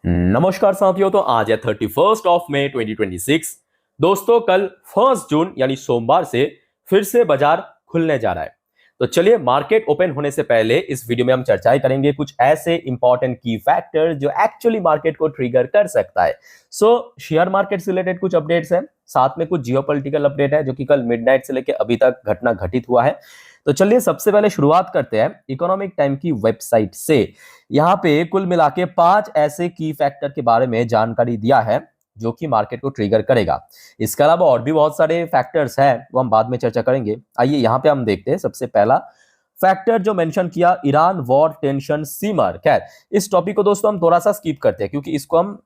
नमस्कार साथियों। तो आज है 31 मई 2026। दोस्तों कल 1 जून यानी सोमवार से फिर से बाजार खुलने जा रहा है। तो चलिए मार्केट ओपन होने से पहले इस वीडियो में हम चर्चाएं करेंगे कुछ ऐसे इंपॉर्टेंट की फैक्टर जो एक्चुअली मार्केट को ट्रिगर कर सकता है। शेयर मार्केट से रिलेटेड कुछ अपडेट्स हैं, साथ में कुछ जियोपॉलिटिकल अपडेट है जो कि कल मिडनाइट से लेकर अभी तक घटना घटित हुआ है। तो चलिए सबसे पहले शुरुआत करते हैं इकोनॉमिक टाइम की वेबसाइट से। यहाँ पे कुल मिला के 5 ऐसे की फैक्टर के बारे में जानकारी दिया है जो कि मार्केट को ट्रिगर करेगा। इसके अलावा और भी बहुत सारे फैक्टर्स हैं, वो हम बाद में चर्चा करेंगे। आइए यहाँ पे हम देखते हैं सबसे पहला फैक्टर जो मेंशन किया, ईरान वॉर टेंशन सीमर। खैर इस टॉपिक को दोस्तों हम थोड़ा सा स्किप करते हैं क्योंकि इसको हम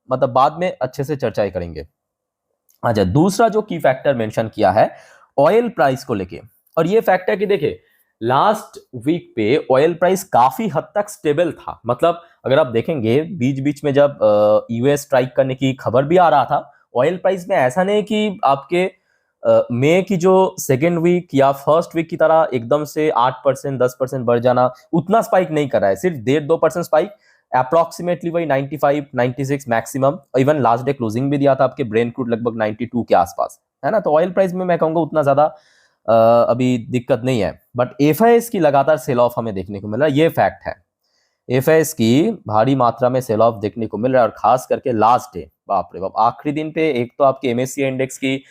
मतलब बाद में अच्छे से चर्चा करेंगे। अच्छा, दूसरा जो की फैक्टर मेंशन किया है ऑयल प्राइस को लेके, और ये फैक्टर कि देखिए लास्ट वीक पे ऑयल प्राइस काफी हद तक स्टेबल था। मतलब अगर आप देखेंगे बीच बीच में जब यूएस स्ट्राइक करने की खबर भी आ रहा था, ऑयल प्राइस में ऐसा नहीं कि आपके मई की जो सेकेंड वीक या फर्स्ट वीक की तरह एकदम से 8% 10% बढ़ जाना, उतना स्पाइक नहीं कर रहा है, सिर्फ 1.5-2% स्पाइक। अप्रोक्सीमेटली वही 95 96 maximum. Even last day closing भी दिया था आपके ब्रेन क्रूड लगभग 92 के आसपास, है ना। तो ऑयल प्राइस में मैं कहूंगा उतना ज्यादा अभी दिक्कत नहीं है, बट एफआईएस की लगातार सेल ऑफ हमें देखने को मिल रहा है, ये फैक्ट है। एफआईएस की भारी मात्रा में सेल ऑफ देखने को मिल रहा है, और खास करके लास्ट डे, बाप रे बाप, आखिरी दिन पे एक तो आपके एमएससीआई इंडेक्स की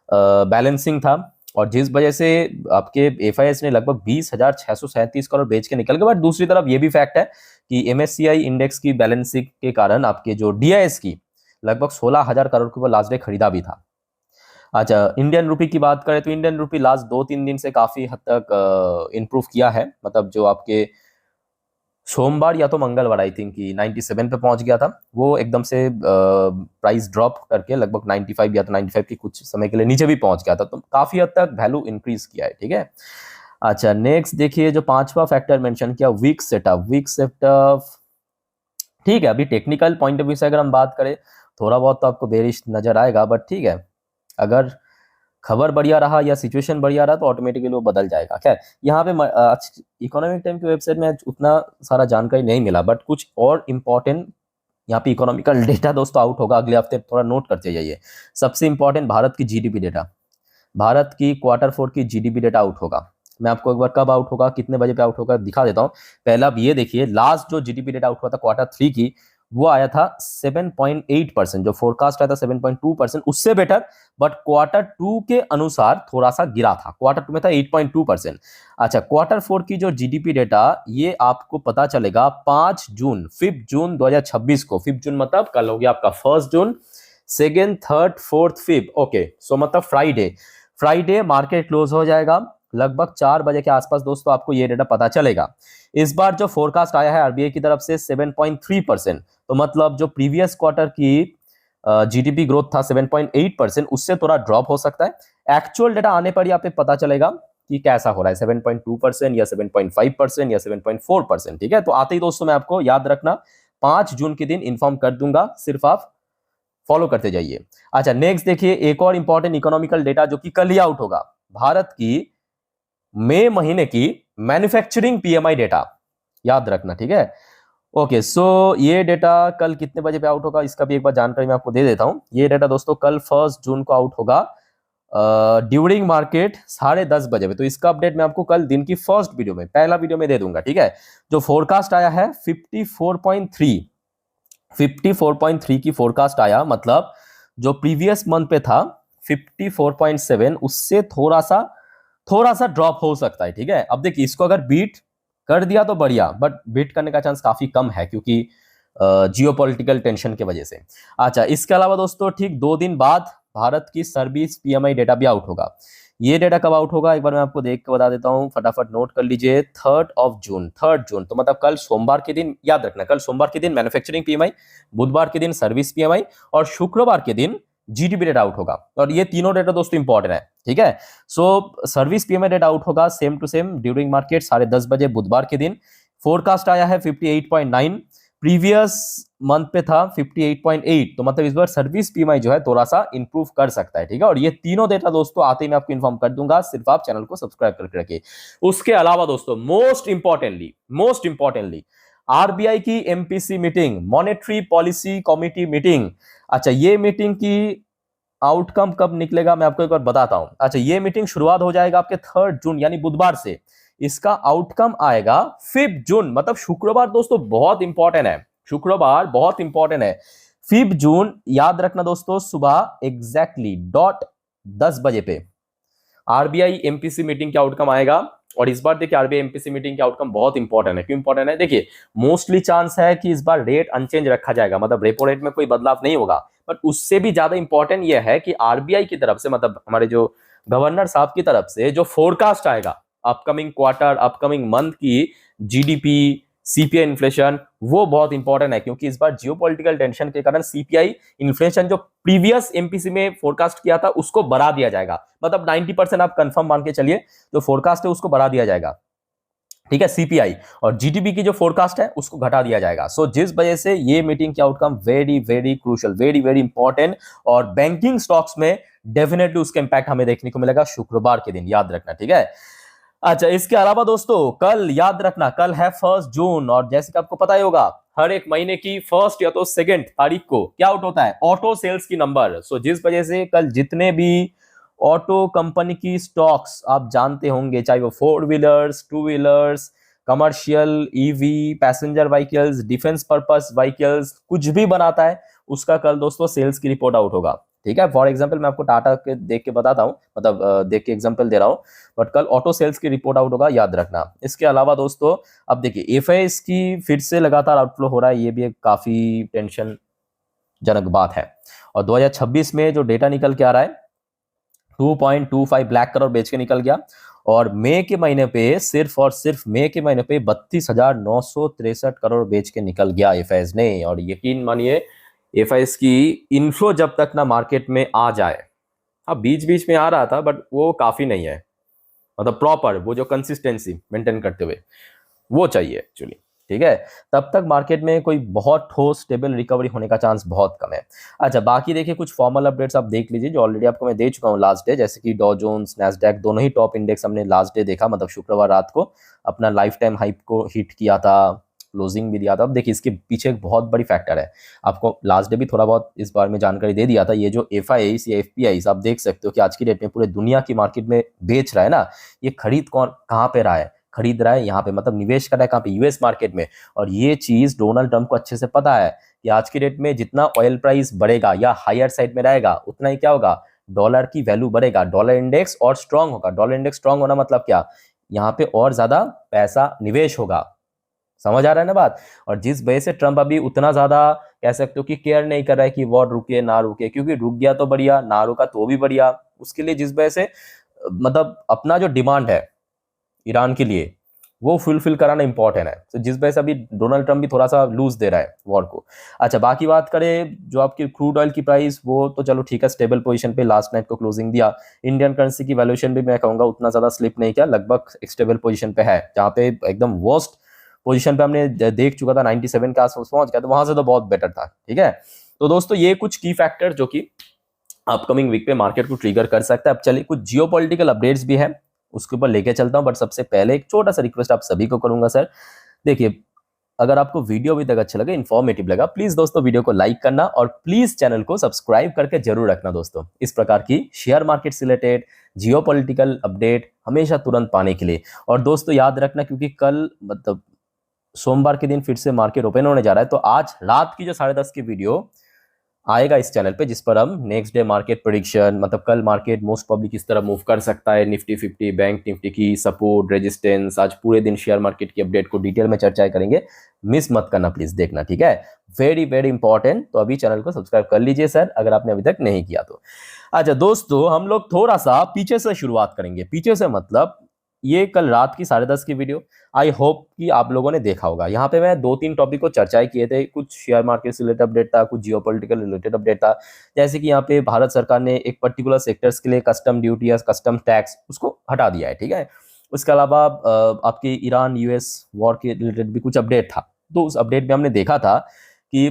बैलेंसिंग था, और जिस वजह से आपके एफआईएस ने लगभग 20,637 करोड़ बेच के निकल गए। बट दूसरी तरफ ये भी फैक्ट है कि एमएससीआई इंडेक्स की बैलेंसिंग के कारण आपके जो डीआईएस की लगभग 16,000 करोड़ के ऊपर लास्ट डे खरीदा भी था। अच्छा, इंडियन रुपी की बात करें तो इंडियन रुपी लास्ट 2-3 दिन से काफी हद तक इंप्रूव किया है। मतलब जो आपके सोमवार या तो मंगलवार आई थिंक कि 97 पे पहुंच गया था, वो एकदम से प्राइस ड्रॉप करके लगभग 95 या तो 95 की कुछ समय के लिए नीचे भी पहुंच गया था। तो काफी हद तक वैल्यू इंक्रीज किया है, ठीक है। अच्छा, नेक्स्ट देखिए जो पांचवा फैक्टर मेंशन किया, वीक सेटअप। वीक सेटअप ठीक है, अभी टेक्निकल पॉइंट ऑफ व्यू से अगर हम बात करें थोड़ा बहुत तो आपको बेरिश नजर आएगा, बट ठीक है, अगर खबर बढ़िया रहा या सिचुएशन बढ़िया रहा तो ऑटोमेटिकली वो बदल जाएगा। खैर यहाँ पे आज इकोनॉमिक टाइम की वेबसाइट में उतना सारा जानकारी नहीं मिला, बट कुछ और इंपॉर्टेंट यहाँ पे इकोनॉमिकल डेटा दोस्तों आउट होगा अगले हफ्ते, थोड़ा नोट करते जाइए। सबसे इंपॉर्टेंट भारत की जीडीपी डेटा, भारत की Q4 की जीडीपी डेटा आउट होगा। मैं आपको एक बार कब आउट होगा, कितने बजे पे आउट होगा दिखा देता हूँ। पहला आप ये देखिए, लास्ट जो जीडीपी डेटा आउट हुआ था Q3 की, वो आया था 7.8%। जो फोरकास्ट आया था 7.2%, उससे बेटर, बट Q2 के अनुसार थोड़ा सा गिरा था। Q2 में था 8.2%। अच्छा, Q4 की जो जीडीपी डेटा, ये आपको पता चलेगा 5 जून 5 जून 2026 को। 5 जून मतलब कल हो गया आपका 1 जून, second third fourth fifth, okay. So मतलब फ्राइडे मार्केट क्लोज हो जाएगा लगभग 4 बजे के आसपास दोस्तों, आपको ये डेटा पता चलेगा। इस बार जो फोरकास्ट आया है आरबीआई की तरफ से 7.3%, तो मतलब जो प्रीवियस क्वार्टर की जीडीपी ग्रोथ था 7.8%, उससे थोड़ा ड्रॉप हो सकता है। एक्चुअल डेटा आने पर ही आप पे पता चलेगा कि कैसा हो रहा है, 7.2% या 7.5% या 7.4%, ठीक है। तो आते ही दोस्तों मैं आपको याद रखना 5 जून के दिन इन्फॉर्म कर दूंगा, सिर्फ आप फॉलो करते जाइए। अच्छा, नेक्स्ट देखिए एक और इंपॉर्टेंट इकोनॉमिकल डेटा जो कि कल ही आउट होगा, भारत की मई महीने की मैन्युफैक्चरिंग पीएमआई डेटा, याद रखना, ठीक है। ओके, सो ये डेटा कल कितने बजे पे आउट होगा इसका भी एक बार जानकारी मैं आपको दे देता हूं। ये डेटा दोस्तों कल 1 जून को आउट होगा ड्यूरिंग मार्केट 10:30 बजे पे। तो इसका अपडेट मैं आपको कल दिन की फर्स्ट वीडियो में, पहला वीडियो में दे दूंगा, ठीक है। जो फोरकास्ट आया है 54.3 की फोरकास्ट आया, मतलब जो प्रीवियस मंथ पे था 54.7, उससे थोड़ा सा ड्रॉप हो सकता है, ठीक है। अब देखिए इसको अगर बीट कर दिया तो बढ़िया, बट बीट करने का चांस काफी कम है क्योंकि जियोपॉलिटिकल टेंशन की वजह से। अच्छा, इसके अलावा दोस्तों ठीक 2 दिन बाद भारत की सर्विस पीएमआई डेटा भी आउट होगा। ये डेटा कब आउट होगा एक बार मैं आपको देख के बता देता हूं, फटाफट नोट कर लीजिए। 3 जून, तो मतलब कल सोमवार के दिन, याद रखना कल सोमवार के दिन मैन्युफैक्चरिंग पीएमआई, बुधवार के दिन सर्विस पीएमआई, और शुक्रवार के दिन जीडीपी डेटा आउट होगा। और ये तीनों डेटा दोस्तों इंपॉर्टेंट है, ठीक है। So service PMI data out होगा same to same during market 10:30 बजे बुधवार के दिन। फोरकास्ट आया है 58.9, प्रीवियस मंथ पे था 58.8, तो मतलब इस बार सर्विस पीएमआई जो है थोड़ा सा इंप्रूव कर सकता है, ठीक है। और ये तीनों डेटा दोस्तों आते ही मैं आपको इन्फॉर्म कर दूंगा, सिर्फ आप चैनल को सब्सक्राइब करके रखिए। उसके अलावा दोस्तों मोस्ट इंपॉर्टेंटली आरबीआई की MPC meeting, monetary policy committee meeting. अच्छा, ये मीटिंग की आउटकम कब निकलेगा मैं आपको एक बार बताता हूं। अच्छा, ये मीटिंग शुरुआत हो जाएगा आपके 3 जून यानी बुधवार से। इसका आउटकम आएगा 5 जून, मतलब शुक्रवार। दोस्तों बहुत इंपॉर्टेंट है, शुक्रवार बहुत इंपॉर्टेंट है। 5 जून याद रखना दोस्तों, सुबह एग्जैक्टली डॉट 10 बजे पे आरबीआई एमपीसी मीटिंग का आउटकम आएगा। और इस बार देखिए आरबीआई एमपीसी मीटिंग का आउटकम बहुत इंपॉर्टेंट है। क्यों इंपॉर्टेंट है? देखिए मोस्टली चांस है कि इस बार रेट अनचेंज रखा जाएगा, मतलब रेपो रेट में कोई बदलाव नहीं होगा। बट उससे भी ज्यादा इंपॉर्टेंट यह है कि आरबीआई की तरफ से, मतलब हमारे जो गवर्नर साहब की तरफ से जो फोरकास्ट आएगा अपकमिंग क्वार्टर, अपकमिंग मंथ की जीडीपी, सीपीआई इन्फ्लेशन, वो बहुत इंपॉर्टेंट है। क्योंकि इस बार जियोपॉलिटिकल टेंशन के कारण सीपीआई इन्फ्लेशन जो प्रीवियस एमपीसी में फोरकास्ट किया था उसको बढ़ा दिया जाएगा। मतलब 90% आप कंफर्म मान के चलिए, जो फोरकास्ट है उसको बढ़ा दिया जाएगा। ठीक है, सीपीआई और जीडीपी की जो फोरकास्ट है उसको घटा दिया जाएगा। सो जिस वजह से ये मीटिंग के outcome very very crucial, very very important, और बैंकिंग स्टॉक्स में डेफिनेटली उसका इंपैक्ट हमें देखने को मिलेगा शुक्रवार के दिन, याद रखना। ठीक है। अच्छा, इसके अलावा दोस्तों कल याद रखना, कल है 1 जून, और जैसे कि आपको पता ही होगा हर एक महीने की 1 या तो 2 तारीख को क्या आउट होता है? ऑटो सेल्स की नंबर। सो जिस वजह से कल जितने भी ऑटो कंपनी की स्टॉक्स आप जानते होंगे, चाहे वो 4 wheelers, 2 wheelers, commercial, EV, passenger vehicles, defence purpose vehicles, कुछ भी बनाता है, उसका कल दोस्तों सेल्स की रिपोर्ट आउट होगा। ठीक है, फॉर एग्जांपल मैं आपको टाटा के देख के बताता हूं, मतलब देख के एग्जांपल दे रहा हूं, बट कल ऑटो सेल्स की रिपोर्ट आउट होगा, याद रखना। इसके अलावा दोस्तों अब देखिए एफआईआई की फिर से लगातार आउटफ्लो हो रहा है, ये भी एक काफी टेंशन जनक बात है। और 2026 में जो डेटा निकल के आ रहा है 2.25 लाख करोड़ बेच के निकल गया, और मई के महीने पे सिर्फ और सिर्फ मई के महीने पे 32,963 करोड़ बेच के निकल गया एफआईआई ने। और यकीन मानिए एफआईआई की इन्फ्लो जब तक ना मार्केट में आ जाए, अब बीच बीच में आ रहा था बट वो काफी नहीं है, मतलब प्रॉपर वो जो कंसिस्टेंसी मेंटेन करते हुए वो चाहिए एक्चुअली। ठीक है, तब तक मार्केट में कोई बहुत ठोस स्टेबल रिकवरी होने का चांस बहुत कम है। अच्छा, बाकी देखिए कुछ फॉर्मल अपडेट्स आप देख लीजिए जो ऑलरेडी आपको मैं दे चुका हूँ लास्ट डे, जैसे कि डॉ जोन्स, नैस्डैक, दोनों ही टॉप इंडेक्स हमने लास्ट डे देखा, मतलब शुक्रवार रात को अपना लाइफ टाइम हाइप को हिट किया था, क्लोजिंग भी दिया था। अब देखिए इसके पीछे एक बहुत बड़ी फैक्टर है, आपको लास्ट डे भी थोड़ा बहुत इस बारे में जानकारी दे दिया था। ये जो एफआईआई या एफपीआई आप देख सकते हो कि आज की डेट में पूरे दुनिया की मार्केट में बेच रहा है ना, ये खरीद कौन कहाँ पे रहा है? खरीद रहा है यहाँ पे, मतलब निवेश कर रहा है कहाँ पे? यूएस मार्केट में। और ये चीज डोनाल्ड ट्रंप को अच्छे से पता है कि आज की डेट में जितना ऑयल प्राइस बढ़ेगा या हायर साइड में रहेगा उतना ही क्या होगा? डॉलर की वैल्यू बढ़ेगा, डॉलर इंडेक्स और स्ट्रांग होगा। डॉलर इंडेक्स स्ट्रांग होना मतलब क्या? यहाँ पे और ज्यादा पैसा निवेश होगा। समझ आ रहा है ना बात? और जिस वजह से ट्रंप अभी उतना ज्यादा कह सकते हो कि केयर नहीं कर रहा है कि वॉर रुके ना रुके, क्योंकि रुक गया तो बढ़िया, ना रुका तो भी बढ़िया। उसके लिए जिस वजह से मतलब अपना जो डिमांड है ईरान के लिए वो फुलफिल कराना इंपॉर्टेंट है। तो जिस वजह से अभी डोनाल्ड ट्रंप भी थोड़ा सा लूज दे रहा है वॉर को। अच्छा, बाकी बात करें जो आपकी क्रूड ऑयल की प्राइस, वो तो चलो ठीक है, स्टेबल पोजीशन पे लास्ट नाइट को क्लोजिंग दिया। इंडियन करेंसी की वैल्यूएशन भी मैं कहूंगा उतना ज्यादा स्लिप नहीं किया, लगभग एक स्टेबल पोजीशन पे है, जहाँ पे एकदम वर्स्ट पोजीशन पे हमने देख चुका था 97 के आसपास पहुंच गया, तो वहां से तो बहुत बेटर था। ठीक है, तो दोस्तों ये कुछ की फैक्टर जो कि अपकमिंग वीक पे मार्केट को ट्रिगर कर सकता है। अब चलिए कुछ जियोपॉलिटिकल अपडेट्स भी है, उसके ऊपर लेके चलता हूं, बट सबसे पहले एक छोटा सा रिक्वेस्ट आप सभी को करूंगा सर। देखिए अगर आपको वीडियो अभी तक अच्छा लगा, इन्फॉर्मेटिव लगा, प्लीज दोस्तों वीडियो को लाइक करना और प्लीज चैनल को सब्सक्राइब करके जरूर रखना दोस्तों, इस प्रकार की शेयर मार्केट से रिलेटेड जियोपॉलिटिकल अपडेट हमेशा तुरंत पाने के लिए। और दोस्तों याद रखना, क्योंकि कल मतलब सोमवार के दिन फिर से मार्केट ओपन होने जा रहा है, तो आज रात की जो 10:30 की वीडियो आएगा इस चैनल पे, जिस पर हम नेक्स्ट डे मार्केट प्रेडिक्शन, मतलब कल मार्केट मोस्ट प्रॉब्ली किस तरह मूव कर सकता है, निफ्टी 50, बैंक निफ्टी की सपोर्ट रेजिस्टेंस, आज पूरे दिन शेयर मार्केट की अपडेट को डिटेल में चर्चा करेंगे। मिस मत करना प्लीज, देखना। ठीक है, वेरी वेरी इंपॉर्टेंट। तो अभी चैनल को सब्सक्राइब कर लीजिए सर, अगर आपने अभी तक नहीं किया तो। अच्छा दोस्तों, हम लोग थोड़ा सा पीछे से शुरुआत करेंगे। पीछे से मतलब ये कल रात की 10:30 की वीडियो, आई होप कि आप लोगों ने देखा होगा। यहाँ पे मैं 2-3 टॉपिक को चर्चाएं किए थे, कुछ शेयर मार्केट से रिलेटेड अपडेट था, कुछ जियोपॉलिटिकल रिलेटेड अपडेट था। जैसे कि यहाँ पे भारत सरकार ने एक पर्टिकुलर सेक्टर्स के लिए कस्टम ड्यूटी या कस्टम टैक्स उसको हटा दिया है। ठीक है, उसके अलावा आपके ईरान यूएस वॉर के रिलेटेड भी कुछ अपडेट था। तो उस अपडेट में हमने देखा था कि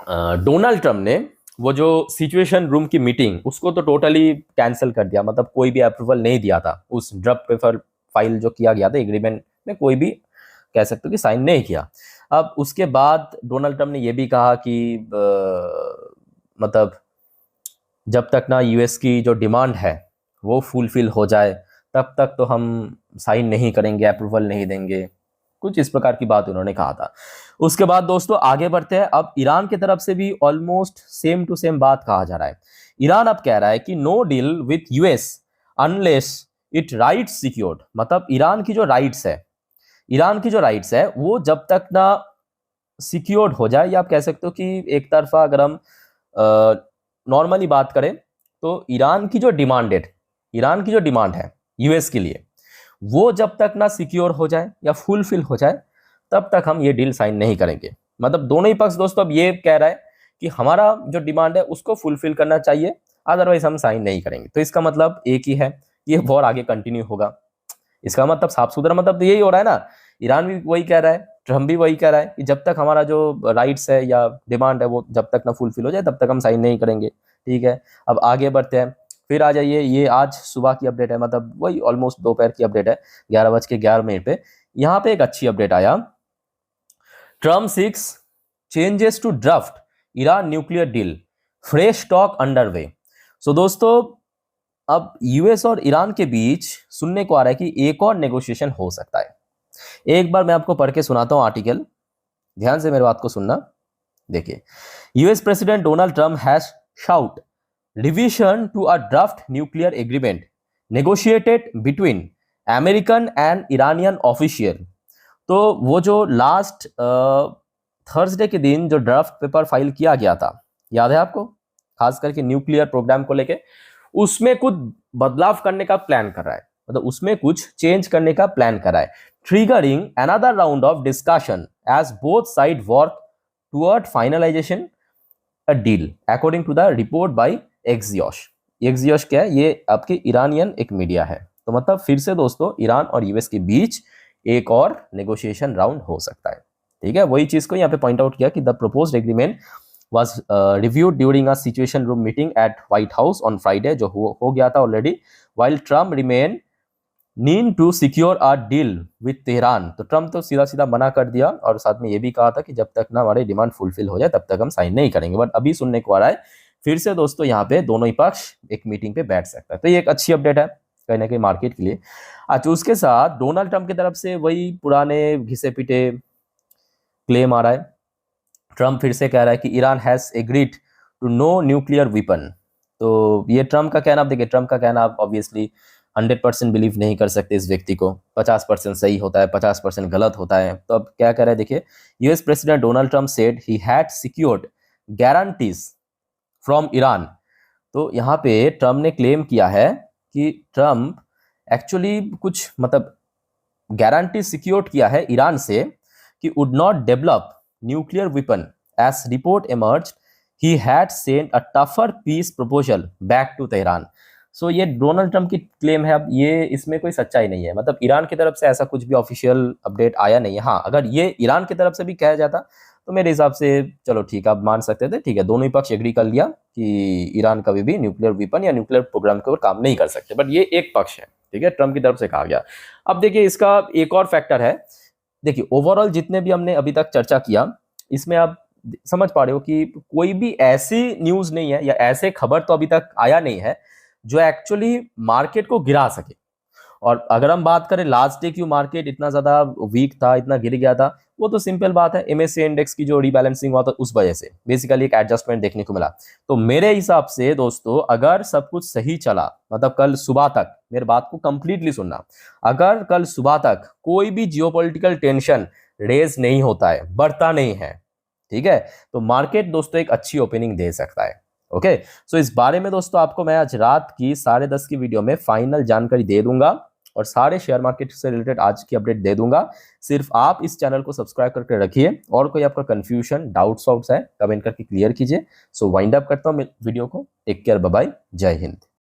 डोनाल्ड ट्रंप ने वो जो सिचुएशन रूम की मीटिंग उसको तो टोटली कैंसिल कर दिया, मतलब कोई भी अप्रूवल नहीं दिया था उस ड्रॉप पेपर फाइल जो किया गया था एग्रीमेंट में, कोई भी कह सकते हो कि साइन नहीं किया। अब उसके बाद डोनाल्ड ट्रम्प ने यह भी कहा कि मतलब जब तक ना यूएस की जो डिमांड है वो फुलफिल हो जाए तब तक तो हम साइन नहीं करेंगे, अप्रूवल नहीं देंगे, कुछ इस प्रकार की बात उन्होंने कहा था। उसके बाद दोस्तों आगे बढ़ते हैं। अब ईरान की तरफ से भी ऑलमोस्ट सेम टू सेम बात कहा जा रहा है। ईरान अब कह रहा है कि no deal with US unless it rights secured. मतलब ईरान की जो राइट्स है वो जब तक ना सिक्योर्ड हो जाए, या आप कह सकते हो कि एक तरफा अगर हम नॉर्मली बात करें तो ईरान की जो डिमांड है यूएस के लिए, वो जब तक ना सिक्योर हो जाए या फुलफिल हो जाए तब तक हम ये डील साइन नहीं करेंगे। मतलब दोनों ही पक्ष दोस्तों अब ये कह रहा है कि हमारा जो डिमांड है उसको फुलफिल करना चाहिए, अदरवाइज हम साइन नहीं करेंगे। तो इसका मतलब एक ही है, ये वॉर आगे कंटिन्यू होगा। इसका मतलब साफ सुथरा मतलब तो यही हो रहा है ना, ईरान भी वही कह रहा है, ट्रम्प भी वही कह रहा है कि जब तक हमारा जो राइट्स है या डिमांड है वो जब तक ना फुलफिल हो जाए तब तक हम साइन नहीं करेंगे। ठीक है, अब आगे बढ़ते हैं। फिर आ जाइए, ये आज सुबह की अपडेट है, मतलब वही ऑलमोस्ट दोपहर की अपडेट है, 11:11 पे। यहाँ पे एक अच्छी अपडेट आया, Trump seeks changes to draft Iran nuclear deal, fresh talk underway. So दोस्तों अब यूएस और ईरान के बीच सुनने को आ रहा है कि एक और नेगोशिएशन हो सकता है। एक बार मैं आपको पढ़ के सुनाता हूं आर्टिकल, ध्यान से मेरी बात को सुनना। देखिए, US president Donald Trump has sought revision to a draft nuclear agreement negotiated between American and Iranian official. तो वो जो लास्ट थर्सडे के दिन जो ड्राफ्ट पेपर फाइल किया गया था, याद है आपको, खास करके न्यूक्लियर प्रोग्राम को लेके, उसमें कुछ बदलाव करने का प्लान कर रहा है, मतलब उसमें कुछ चेंज करने का प्लान कर रहा है, triggering another round of discussion as both side work toward finalization a deal according to the report by Axios. Axios क्या है, ये आपके ईरानियन एक मीडिया है। तो मतलब फिर से दोस्तों ईरान और यूएस के बीच एक और नेगोशिएशन राउंड हो सकता है। ठीक है, वही चीज को यहाँ पे पॉइंट आउट किया कि the proposed agreement was reviewed during a situation room meeting at White House on Friday, जो हो गया था already, while Trump remain need to secure a deal with Tehran। तो ट्रम्प तो सीधा सीधा मना कर दिया और साथ में ये भी कहा था कि जब तक ना हमारी डिमांड फुलफिल हो जाए तब तक हम साइन नहीं करेंगे। बट अभी सुनने को आ रहा है फिर से दोस्तों यहाँ पे दोनों ही पक्ष एक मीटिंग पे बैठ सकता है। तो ये एक अच्छी अपडेट है कहीं ना कहीं मार्केट के लिए। अच्छा, उसके साथ डोनाल्ड ट्रम्प की तरफ से वही पुराने घिसे पिटे क्लेम आ रहा है। ट्रम्प फिर से कह रहा है कि Iran has agreed to no nuclear weapon. तो ये ट्रम्प का कहना, आप देखिए ट्रम्प का कहना आप ऑब्वियसली 100% बिलीव नहीं कर सकते इस व्यक्ति को, 50% सही होता है, 50% गलत होता है। तो अब क्या कह रहा है देखिए, US president Donald Trump said he had secured guarantees from Iran. तो यहाँ पे ट्रम्प ने क्लेम किया है कि ट्रम्प एक्चुअली कुछ मतलब गारंटी सिक्योर किया है ईरान से कि would not develop nuclear weapon. As report emerged, he had sent a tougher peace proposal back to Tehran। सो ये डोनाल्ड ट्रम्प की क्लेम है। अब ये इसमें कोई सच्चाई नहीं है, मतलब ईरान की तरफ से ऐसा कुछ भी ऑफिशियल अपडेट आया नहीं है। हाँ, अगर ये ईरान की तरफ से भी कहा जाता तो मेरे हिसाब से चलो ठीक है, आप मान सकते थे, ठीक है, दोनों ही पक्ष एग्री कर लिया कि ईरान कभी भी न्यूक्लियर वेपन या न्यूक्लियर प्रोग्राम के ऊपर काम नहीं कर सकते। बट ये एक पक्ष है, ठीक है, ट्रम्प की तरफ से कहा गया। अब देखिए इसका एक और फैक्टर है। देखिए ओवरऑल जितने भी हमने अभी तक चर्चा किया, इसमें आप समझ पा रहे हो कि कोई भी ऐसी न्यूज नहीं है या ऐसे खबर तो अभी तक आया नहीं है जो एक्चुअली मार्केट को गिरा सके। और अगर हम बात करें लास्ट डे क्यों मार्केट इतना ज्यादा वीक था, इतना गिर गया था, वो तो सिंपल बात है, एमएससी इंडेक्स की जो रीबैलेंसिंग हुआ था उस वजह से बेसिकली एक एडजस्टमेंट देखने को मिला। तो मेरे हिसाब से दोस्तों अगर सब कुछ सही चला, मतलब कल सुबह तक, मेरी बात को कंप्लीटली सुनना, अगर कल सुबह तक कोई भी जियोपॉलिटिकल टेंशन रेज नहीं होता है, बढ़ता नहीं है, ठीक है, तो मार्केट दोस्तों एक अच्छी ओपनिंग दे सकता है। ओके, सो इस बारे में दोस्तों आपको मैं आज रात की 10:30 की वीडियो में फाइनल जानकारी दे दूंगा और सारे शेयर मार्केट से रिलेटेड आज की अपडेट दे दूंगा। सिर्फ आप इस चैनल को सब्सक्राइब करके रखिए और कोई आपका कंफ्यूजन डाउट्स है कमेंट करके क्लियर कीजिए। सो वाइंड अप करता हूं वीडियो को। टेक केयर, बाय बाय, जय हिंद।